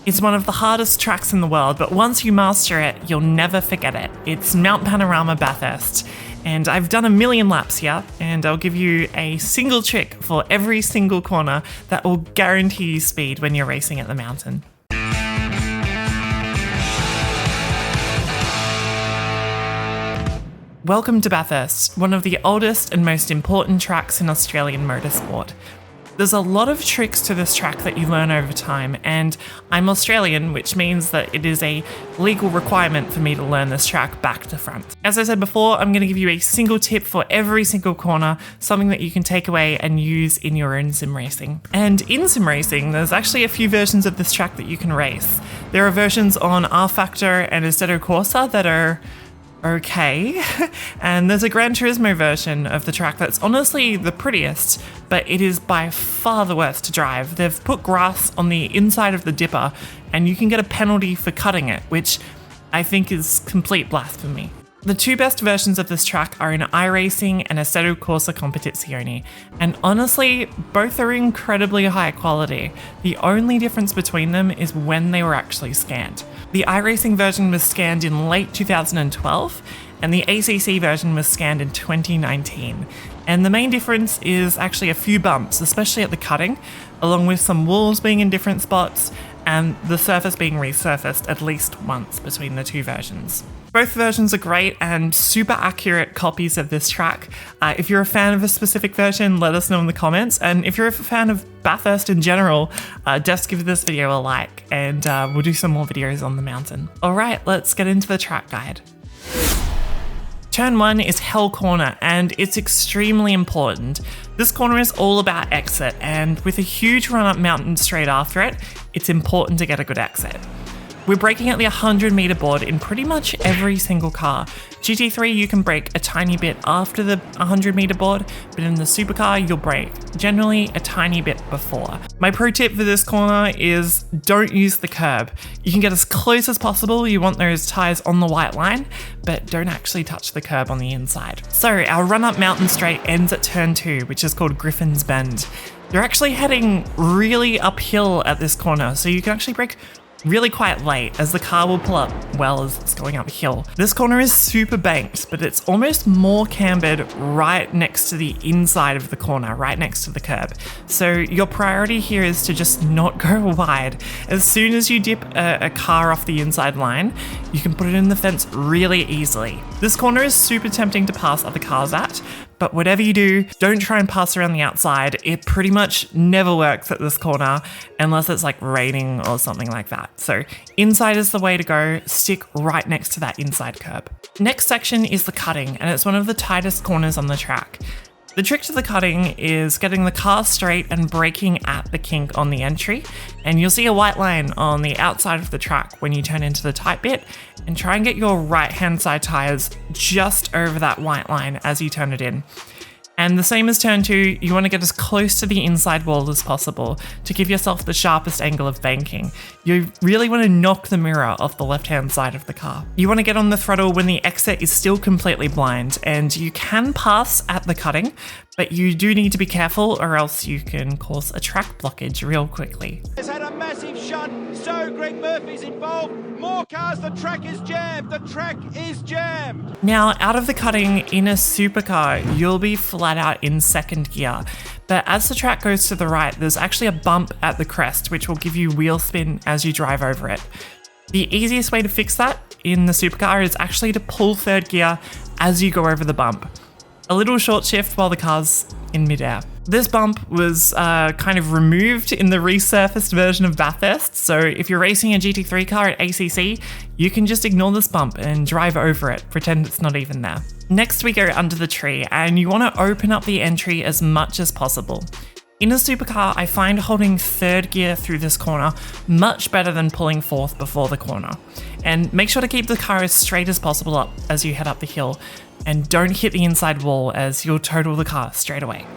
It's one of the hardest tracks in the world, but once you master it, you'll never forget it. It's Mount Panorama Bathurst. And I've done a million laps here, and I'll give you a single trick for every single corner that will guarantee you speed when you're racing at the mountain. Welcome to Bathurst, one of the oldest and most important tracks in Australian motorsport. There's a lot of tricks to this track that you learn over time, and I'm Australian, which means that it is a legal requirement for me to learn this track back to front. As I said before, I'm going to give you a single tip for every single corner, something that you can take away and use in your own sim racing. And in sim racing, there's actually a few versions of this track that you can race. There are versions on R Factor and Assetto Corsa that are okay, and there's a Gran Turismo version of the track that's honestly the prettiest, but it is by far the worst to drive. They've put grass on the inside of the dipper, and you can get a penalty for cutting it, which I think is complete blasphemy. The two best versions of this track are in iRacing and Assetto Corsa Competizione, and honestly, both are incredibly high quality. The only difference between them is when they were actually scanned. The iRacing version was scanned in late 2012, and the ACC version was scanned in 2019. And the main difference is actually a few bumps, especially at the cutting, along with some walls being in different spots, and the surface being resurfaced at least once between the two versions. Both versions are great and super accurate copies of this track. If you're a fan of a specific version, let us know in the comments. And if you're a fan of Bathurst in general, just give this video a like, and we'll do some more videos on the mountain. All right, let's get into the track guide. Turn 1 is Hell Corner, and it's extremely important. This corner is all about exit, and with a huge run up mountain straight after it, it's important to get a good exit. We're braking at the 100 meter board in pretty much every single car. GT3, you can brake a tiny bit after the 100 meter board, but in the supercar, you'll brake generally a tiny bit before. My pro tip for this corner is don't use the curb. You can get as close as possible. You want those tyres on the white line, but don't actually touch the curb on the inside. So our run up mountain straight ends at turn 2, which is called Griffin's Bend. You're actually heading really uphill at this corner, so you can actually brake really quite late as the car will pull up well as it's going uphill. This corner is super banked, but it's almost more cambered right next to the inside of the corner, right next to the curb. So your priority here is to just not go wide. As soon as you dip a car off the inside line, you can put it in the fence really easily. This corner is super tempting to pass other cars at, but whatever you do, don't try and pass around the outside. It pretty much never works at this corner unless it's like raining or something like that. So inside is the way to go. Stick right next to that inside curb. Next section is the cutting, and it's one of the tightest corners on the track. The trick to the cutting is getting the car straight and braking at the kink on the entry, and you'll see a white line on the outside of the track when you turn into the tight bit, and try and get your right hand side tyres just over that white line as you turn it in. And the same as turn 2, you want to get as close to the inside wall as possible to give yourself the sharpest angle of banking. You really want to knock the mirror off the left-hand side of the car. You want to get on the throttle when the exit is still completely blind, and you can pass at the cutting, but you do need to be careful or else you can cause a track blockage real quickly. Has had a massive shunt, so Greg Murphy's involved. More cars, the track is jammed, the track is jammed. Now, out of the cutting in a supercar, you'll be flat out in second gear. But as the track goes to the right, there's actually a bump at the crest, which will give you wheel spin as you drive over it. The easiest way to fix that in the supercar is actually to pull third gear as you go over the bump. A little short shift while the car's in midair. This bump was kind of removed in the resurfaced version of Bathurst, so if you're racing a GT3 car at ACC, you can just ignore this bump and drive over it, pretend it's not even there. Next we go under the tree, and you want to open up the entry as much as possible. In a supercar, I find holding third gear through this corner much better than pulling fourth before the corner. And make sure to keep the car as straight as possible up as you head up the hill, and don't hit the inside wall as you'll total the car straight away.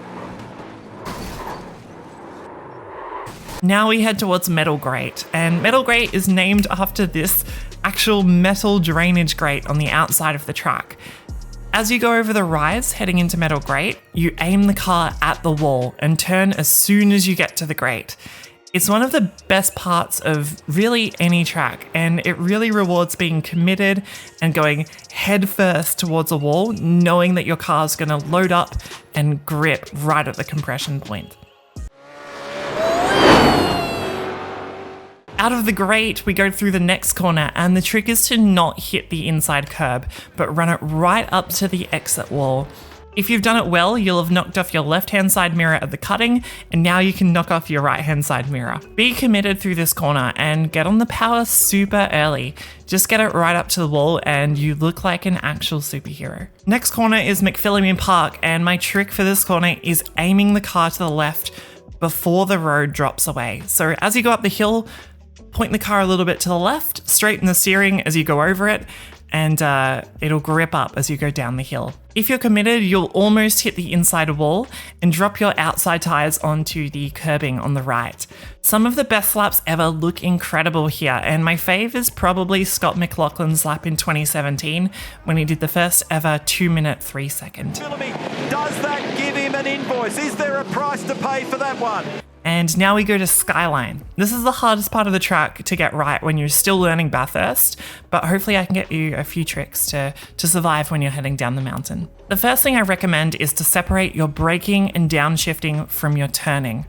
Now we head towards Metal Grate, and Metal Grate is named after this actual metal drainage grate on the outside of the track. As you go over the rise heading into Metal Grate, you aim the car at the wall and turn as soon as you get to the grate. It's one of the best parts of really any track, and it really rewards being committed and going head first towards a wall, knowing that your car's going to load up and grip right at the compression point. Out of the grate, we go through the next corner, and the trick is to not hit the inside curb, but run it right up to the exit wall. If you've done it well, you'll have knocked off your left-hand side mirror at the cutting, and now you can knock off your right-hand side mirror. Be committed through this corner and get on the power super early. Just get it right up to the wall and you look like an actual superhero. Next corner is McLaughlin Park, and my trick for this corner is aiming the car to the left before the road drops away. So as you go up the hill, point the car a little bit to the left, straighten the steering as you go over it, and it'll grip up as you go down the hill. If you're committed, you'll almost hit the inside wall and drop your outside tyres onto the curbing on the right. Some of the best laps ever look incredible here, and my fave is probably Scott McLaughlin's lap in 2017 when he did the first ever 2-minute 3 second. Does that give him an invoice? Is there a price to pay for that one? And now we go to Skyline. This is the hardest part of the track to get right when you're still learning Bathurst, but hopefully I can get you a few tricks to survive when you're heading down the mountain. The first thing I recommend is to separate your braking and downshifting from your turning.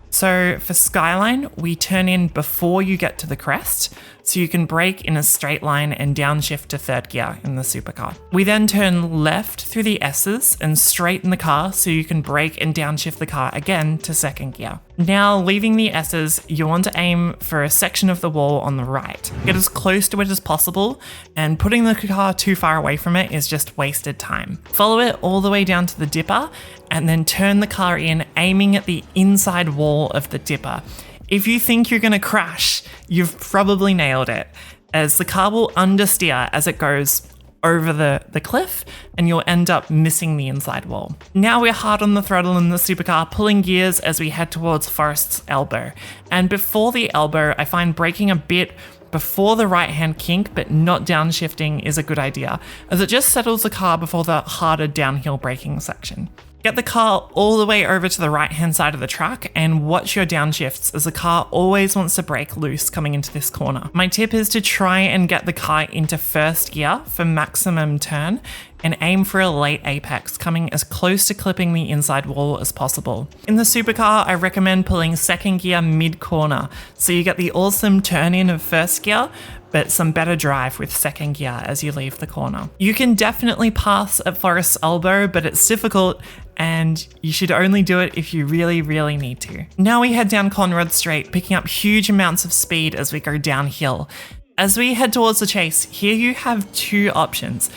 So for Skyline, we turn in before you get to the crest, so you can brake in a straight line and downshift to third gear in the supercar. We then turn left through the S's and straighten the car so you can brake and downshift the car again to second gear. Now, leaving the S's, you want to aim for a section of the wall on the right. Get as close to it as possible, and putting the car too far away from it is just wasted time. Follow it all the way down to the dipper, and then turn the car in, aiming at the inside wall of the dipper. If you think you're going to crash, you've probably nailed it, as the car will understeer as it goes over the cliff, and you'll end up missing the inside wall. Now we're hard on the throttle in the supercar, pulling gears as we head towards Forest's elbow. And before the elbow, I find braking a bit before the right-hand kink, but not downshifting, is a good idea, as it just settles the car before the harder downhill braking section. Get the car all the way over to the right-hand side of the track and watch your downshifts, as the car always wants to brake loose coming into this corner. My tip is to try and get the car into first gear for maximum turn and aim for a late apex, coming as close to clipping the inside wall as possible. In the supercar, I recommend pulling second gear mid-corner, so you get the awesome turn-in of first gear, but some better drive with second gear as you leave the corner. You can definitely pass at Forest's elbow, but it's difficult, and you should only do it if you really, really need to. Now we head down Conrad Street, picking up huge amounts of speed as we go downhill. As we head towards the chase, here you have two options.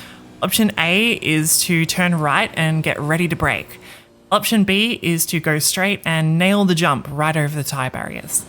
Option A is to turn right and get ready to brake. Option B is to go straight and nail the jump right over the tyre barriers.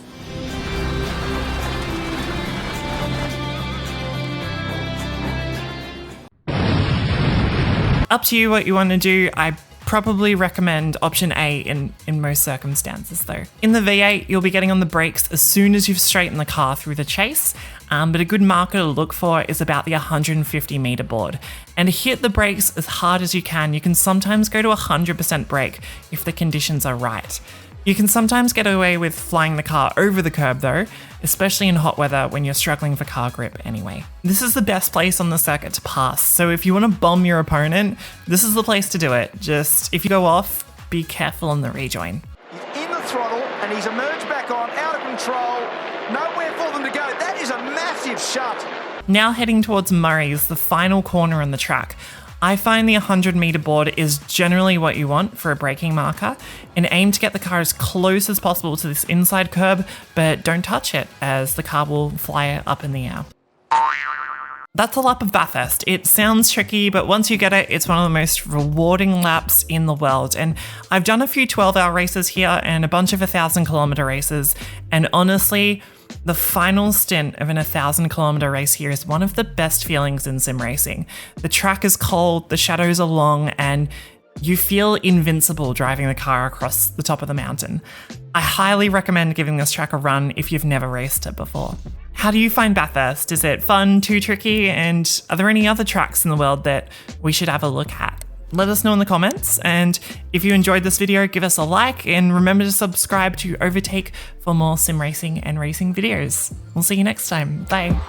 Up to you what you want to do. I probably recommend option A in most circumstances though. In the V8, you'll be getting on the brakes as soon as you've straightened the car through the chase, but a good marker to look for is about the 150 meter board. And hit the brakes as hard as you can. You can sometimes go to 100% brake if the conditions are right. You can sometimes get away with flying the car over the curb though, especially in hot weather when you're struggling for car grip anyway. This is the best place on the circuit to pass, so if you want to bomb your opponent, this is the place to do it. Just, if you go off, be careful on the rejoin. He's in the throttle and he's emerged back on, out of control, nowhere for them to go. That is a massive shut. Now heading towards Murray's, the final corner on the track. I find the 100 meter board is generally what you want for a braking marker, and aim to get the car as close as possible to this inside curb, but don't touch it as the car will fly up in the air. That's a lap of Bathurst. It sounds tricky, but once you get it, it's one of the most rewarding laps in the world. And I've done a few 12-hour races here and a bunch of 1,000-kilometer races, and honestly, the final stint of an 1,000-kilometer race here is one of the best feelings in sim racing. The track is cold, the shadows are long, and you feel invincible driving the car across the top of the mountain. I highly recommend giving this track a run if you've never raced it before. How do you find Bathurst? Is it fun, too tricky, and are there any other tracks in the world that we should have a look at? let us know in the comments. And if you enjoyed this video, give us a like and remember to subscribe to Overtake for more sim racing and racing videos. We'll see you next time. Bye.